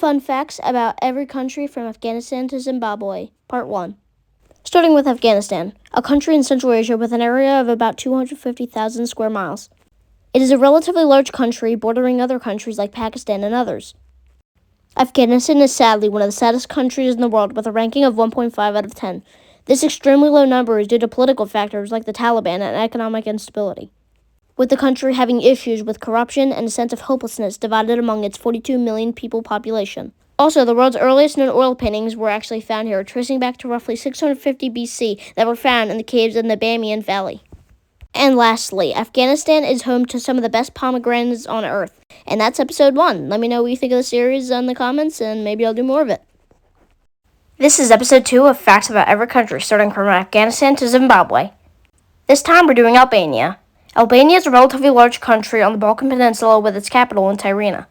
Fun facts about every country from Afghanistan to Zimbabwe, Part 1. Starting with Afghanistan, a country in Central Asia with an area of about 250,000 square miles. It is a relatively large country bordering other countries like Pakistan and others. Afghanistan is sadly one of the saddest countries in the world with a ranking of 1.5 out of 10. This extremely low number is due to political factors like the Taliban and economic instability, with the country having issues with corruption and a sense of hopelessness divided among its 42 million people population. Also, the world's earliest known oil paintings were actually found here, tracing back to roughly 650 BC that were found in the caves in the Bamiyan Valley. And lastly, Afghanistan is home to some of the best pomegranates on Earth. And that's episode 1. Let me know what you think of the series in the comments, and maybe I'll do more of it. This is episode 2 of Facts About Every Country, starting from Afghanistan to Zimbabwe. This time we're doing Albania. Albania is a relatively large country on the Balkan Peninsula with its capital in Tirana.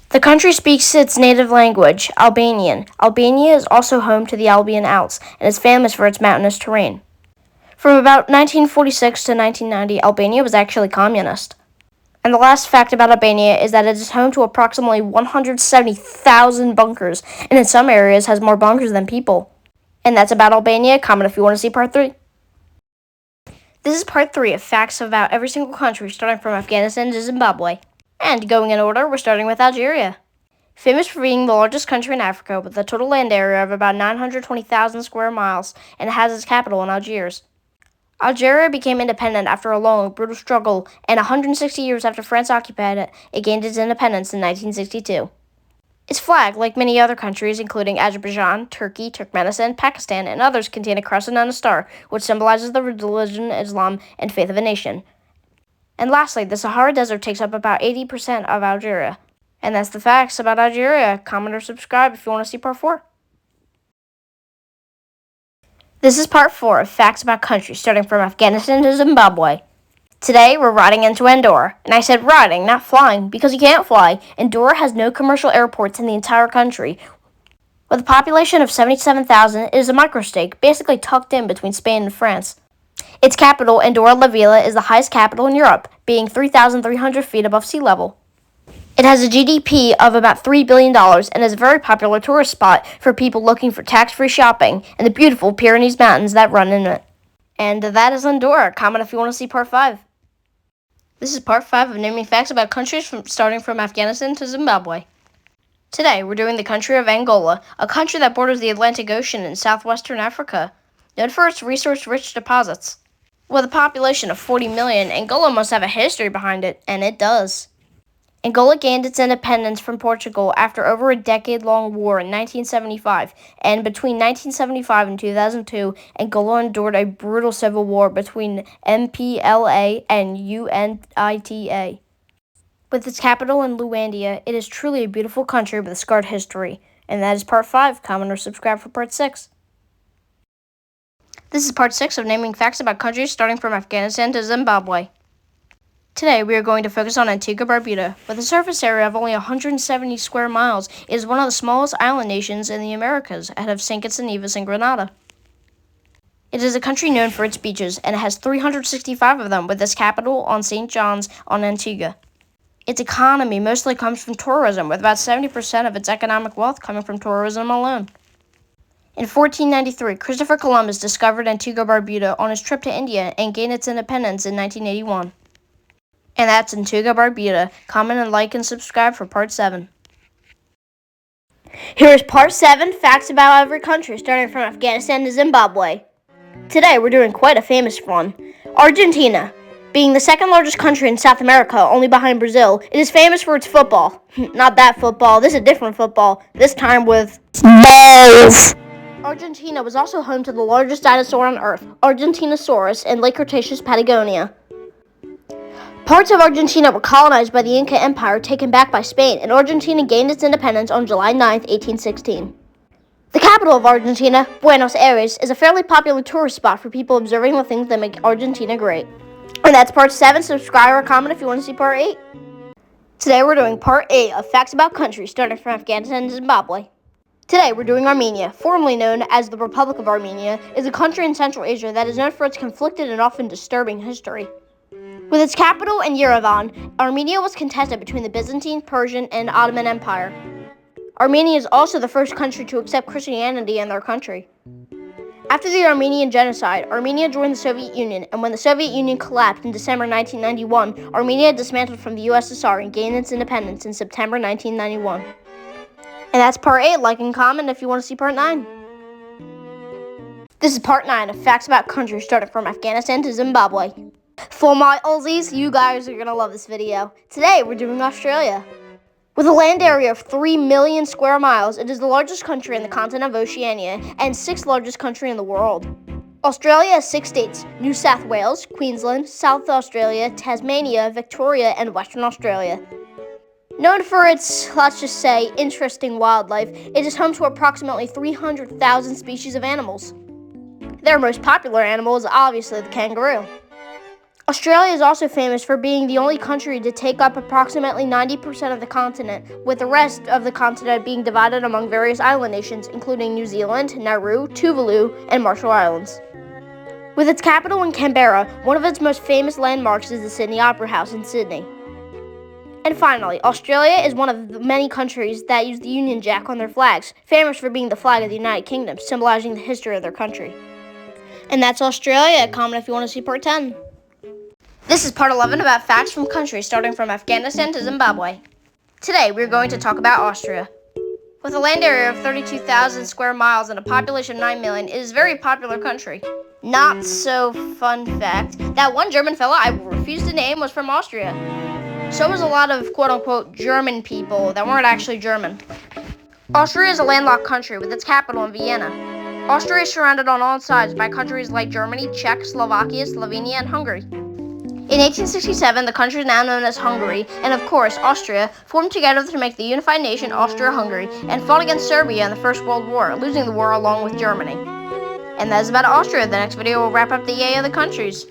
The country speaks its native language, Albanian. Albania is also home to the Albian Alps and is famous for its mountainous terrain. From about 1946 to 1990, Albania was actually communist. And the last fact about Albania is that it is home to approximately 170,000 bunkers, and in some areas has more bunkers than people. And that's about Albania. Comment if you want to see part 3. This is part 3 of facts about every single country, starting from Afghanistan to Zimbabwe. And going in order, we're starting with Algeria. Famous for being the largest country in Africa with a total land area of about 920,000 square miles, and it has its capital in Algiers. Algeria became independent after a long, brutal struggle, and 160 years after France occupied it, it gained its independence in 1962. Its flag, like many other countries, including Azerbaijan, Turkey, Turkmenistan, Pakistan, and others, contain a crescent and a star, which symbolizes the religion Islam and faith of a nation. And lastly, the Sahara Desert takes up about 80% of Algeria. And that's the facts about Algeria. Comment or subscribe if you want to see part 4. This is part 4 of facts about countries, starting from Afghanistan to Zimbabwe. Today, we're riding into Andorra. And I said riding, not flying, because you can't fly. Andorra has no commercial airports in the entire country. With a population of 77,000, it is a microstate, basically tucked in between Spain and France. Its capital, Andorra la Vella, is the highest capital in Europe, being 3,300 feet above sea level. It has a GDP of about $3 billion and is a very popular tourist spot for people looking for tax-free shopping and the beautiful Pyrenees Mountains that run in it. And that is Andorra. Comment if you want to see part 5. This is part 5 of naming facts about countries starting from Afghanistan to Zimbabwe. Today, we're doing the country of Angola, a country that borders the Atlantic Ocean in southwestern Africa, known for its resource-rich deposits. With a population of 40 million, Angola must have a history behind it, and it does. Angola gained its independence from Portugal after over a decade-long war in 1975, and between 1975 and 2002, Angola endured a brutal civil war between MPLA and UNITA. With its capital in Luandia, it is truly a beautiful country with a scarred history. And that is part 5. Comment or subscribe for part 6. This is part 6 of naming facts about countries starting from Afghanistan to Zimbabwe. Today, we are going to focus on Antigua Barbuda. With a surface area of only 170 square miles, it is one of the smallest island nations in the Americas, ahead of St. Kitts and Nevis and Grenada. It is a country known for its beaches, and it has 365 of them, with its capital on St. John's on Antigua. Its economy mostly comes from tourism, with about 70% of its economic wealth coming from tourism alone. In 1493, Christopher Columbus discovered Antigua Barbuda on his trip to India and gained its independence in 1981. And that's Antigua Barbuda. Comment and like and subscribe for part 7. Here is part 7, facts about every country, starting from Afghanistan to Zimbabwe. Today, we're doing quite a famous one. Argentina. Being the second largest country in South America, only behind Brazil, it is famous for its football. Not that football, this is a different football, this time with balls. Argentina was also home to the largest dinosaur on Earth, Argentinosaurus, in late Cretaceous Patagonia. Parts of Argentina were colonized by the Inca Empire, taken back by Spain, and Argentina gained its independence on July 9, 1816. The capital of Argentina, Buenos Aires, is a fairly popular tourist spot for people observing the things that make Argentina great. And that's part 7. Subscribe or comment if you want to see part 8. Today we're doing part 8 of facts about countries, starting from Afghanistan to Zimbabwe. Today we're doing Armenia, formerly known as the Republic of Armenia, is a country in Central Asia that is known for its conflicted and often disturbing history. With its capital in Yerevan, Armenia was contested between the Byzantine, Persian, and Ottoman Empire. Armenia is also the first country to accept Christianity in their country. After the Armenian Genocide, Armenia joined the Soviet Union, and when the Soviet Union collapsed in December 1991, Armenia dismantled from the USSR and gained its independence in September 1991. And that's part 8. Like and comment if you want to see part 9. This is part 9 of facts about countries starting from Afghanistan to Zimbabwe. For my Aussies, you guys are going to love this video. Today, we're doing Australia. With a land area of 3 million square miles, it is the largest country in the continent of Oceania and 6th largest country in the world. Australia has 6 states: New South Wales, Queensland, South Australia, Tasmania, Victoria, and Western Australia. Known for its, let's just say, interesting wildlife, it is home to approximately 300,000 species of animals. Their most popular animal is obviously the kangaroo. Australia is also famous for being the only country to take up approximately 90% of the continent, with the rest of the continent being divided among various island nations, including New Zealand, Nauru, Tuvalu, and Marshall Islands. With its capital in Canberra, one of its most famous landmarks is the Sydney Opera House in Sydney. And finally, Australia is one of the many countries that use the Union Jack on their flags, famous for being the flag of the United Kingdom, symbolizing the history of their country. And that's Australia. Comment if you want to see part 10. This is part 11 about facts from countries starting from Afghanistan to Zimbabwe. Today, we're going to talk about Austria. With a land area of 32,000 square miles and a population of 9 million, it is a very popular country. Not so fun fact, that one German fella I refuse to name was from Austria. So was a lot of quote-unquote German people that weren't actually German. Austria is a landlocked country with its capital in Vienna. Austria is surrounded on all sides by countries like Germany, Czech, Slovakia, Slovenia, and Hungary. In 1867, the country is now known as Hungary, and of course, Austria formed together to make the unified nation Austria-Hungary and fought against Serbia in the First World War, losing the war along with Germany. And that is about Austria. The next video will wrap up the yay of the countries.